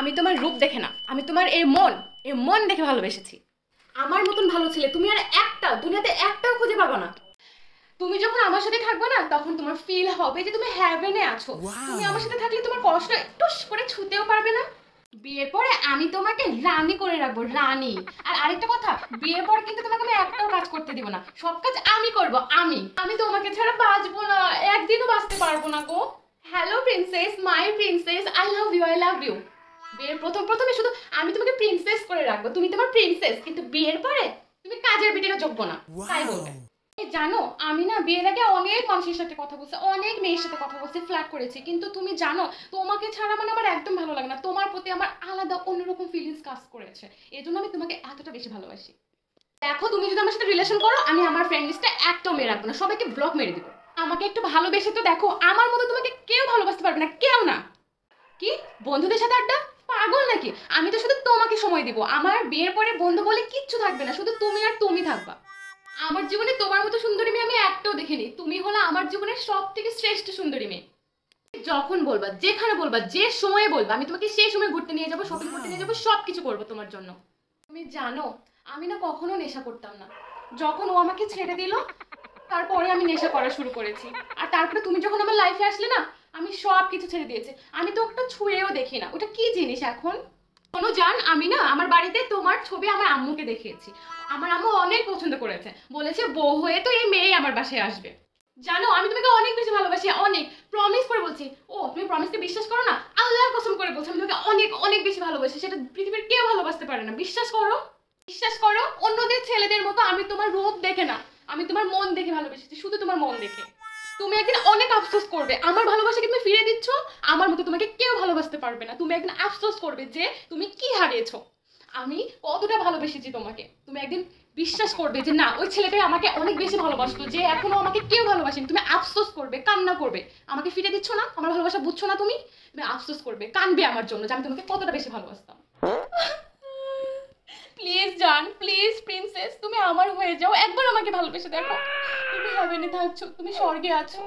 আমি তোমার রূপ দেখে না, আমি তোমার এই মন দেখে ভালোবেসেছি। আমার মতন ভালো ছেলে তুমি আর একটা দুনিয়াতে একটাও খুঁজে পাবো না। তুমি যখন আমার সাথে থাকবে না, তখন তোমার ফিল হবে যে তুমি হ্যাভেনে আছো। তুমি আমার সাথে থাকলে তোমার কষ্ট একটু করে ছুতেও পারবে না। বিয়ের পরে আমি তোমাকে রানী করে রাখবো, রানী। আর আরেকটা কথা, বিয়ের পরে কিন্তু তোমাকে আমি একটাও কাজ করতে দিব না, সব কাজ আমি করব। আমি তোমাকে ছাড়া বাঁচবো না, একদিনও বাঁচতে পারবো না গো। Hello princess, my princess, I love you, I love you. বিয়ের প্রথমে শুধু আমি তোমাকে প্রিন্সেস করে রাখবো, তুমি তোমার প্রিন্সেস, কিন্তু বিয়ের পরে তুমি কাজের বিটিরও যোগ্য না, তাই বলবে। জানো আমি না বিয়ের আগে অনেক মানুষের সাথে কথা বলছি, অনেক মেয়ের সাথে কথা বলছি, ফ্ল্যাট করেছি, কিন্তু তুমি জানো তোমাকে ছাড়া মানে আমার একদম ভালো লাগে না। তোমার প্রতি আমার আলাদা অন্যরকম ফিলিংস কাজ করেছে, এই জন্য আমি তোমাকে এতটা বেশি ভালোবাসি। দেখো তুমি যদি আমার সাথে রিলেশন করো, আমি আমার ফ্রেন্ড লিস্টে একটাও মেয়ে রাখবো না, সবাইকে ব্লক মেরে দিব। আমাকে একটু ভালোবেসে তো দেখো, আমার মতো তোমাকে কেউ ভালোবাসতে পারবে না, কেউ না। কি বন্ধুদের সাথে আড্ডা? পাগল নাকি? আমি তো শুধু তোমাকে সময় দিব, আমার বিয়ের পরে বন্ধু বলে কিচ্ছু থাকবে না, শুধু তুমি আর তুমি থাকবা। আমার জীবনে তোমার মতো সুন্দরী মেয়ে আমি একটাও দেখিনি, তুমি হলো আমার জীবনের সব থেকে শ্রেষ্ঠ সুন্দরী মেয়ে। যখন বলবা, যেখানে বলবা, যে সময়ে বলবা, আমি তোমাকে সেই সময় ঘুরতে নিয়ে যাবো, শপিং করতে নিয়ে যাবো, সবকিছু করবো তোমার জন্য। তুমি জানো আমি না কখনো নেশা করতাম না, যখন ও আমাকে ছেড়ে দিল তারপরে আমি নেশা করা শুরু করেছি। আর তারপরে তুমি যখন আমার লাইফে আসলে না, আমি সব কিছু ছেড়ে দিয়েছি। আমি তো ওটা ছুঁয়েও দেখি না, ওটা কি জিনিস এখন। কোনো জান, আমি না আমার বাড়িতে তোমার ছবি আমার আম্মুকে দেখিয়েছি, আমার আম্মু অনেক পছন্দ করেছে, বলেছে বউ হয়ে তো এই মেয়ে আমার বাসায় আসবে। জানো আমি তোমাকে অনেক বেশি ভালোবাসি, অনেক, প্রমিস করে বলছি। ও তুমি প্রমিসকে বিশ্বাস করো না? আল্লাহর কসম করে বলছি, আমি তোমাকে অনেক অনেক বেশি ভালোবাসি, সেটা পৃথিবীর কেউ ভালোবাসতে পারে না। বিশ্বাস করো, বিশ্বাস করো। অন্যদের ছেলেদের মতো আমি তোমার রূপ দেখে না, আমি তোমার মন দেখে ভালোবেসেছি, শুধু তোমার মন দেখে। তুমি একদিন অনেক আফসোস করবে, আমার ভালোবাসাকে তুমি ফিরে দিচ্ছ, আমার মতো তোমাকে কেউ ভালোবাসতে পারবে না। তুমি একদিন আফসোস করবে যে তুমি কি হারিয়েছো, আমি কতটা ভালোবেসেছি তোমাকে। তুমি একদিন বিশ্বাস করবে যে না, ওই ছেলেটাই আমাকে অনেক বেশি ভালোবাসতো, যে এখনো আমাকে কেউ ভালোবাসেনি। তুমি আফসোস করবে, কান্না করবে, আমাকে ফিরে দিচ্ছ না, আমার ভালোবাসা বুঝছো না তুমি। তুমি আফসোস করবে, কানবে আমার জন্য, যে আমি তোমাকে কতটা বেশি ভালোবাসতাম। প্লিজ জান, প্লিজ প্রিন্সেস, তুমি আমার হয়ে যাও, একবার আমাকে ভালোবেসে দেখো। তুমি হেভেনে থাকছো, তুমি স্বর্গে আছো।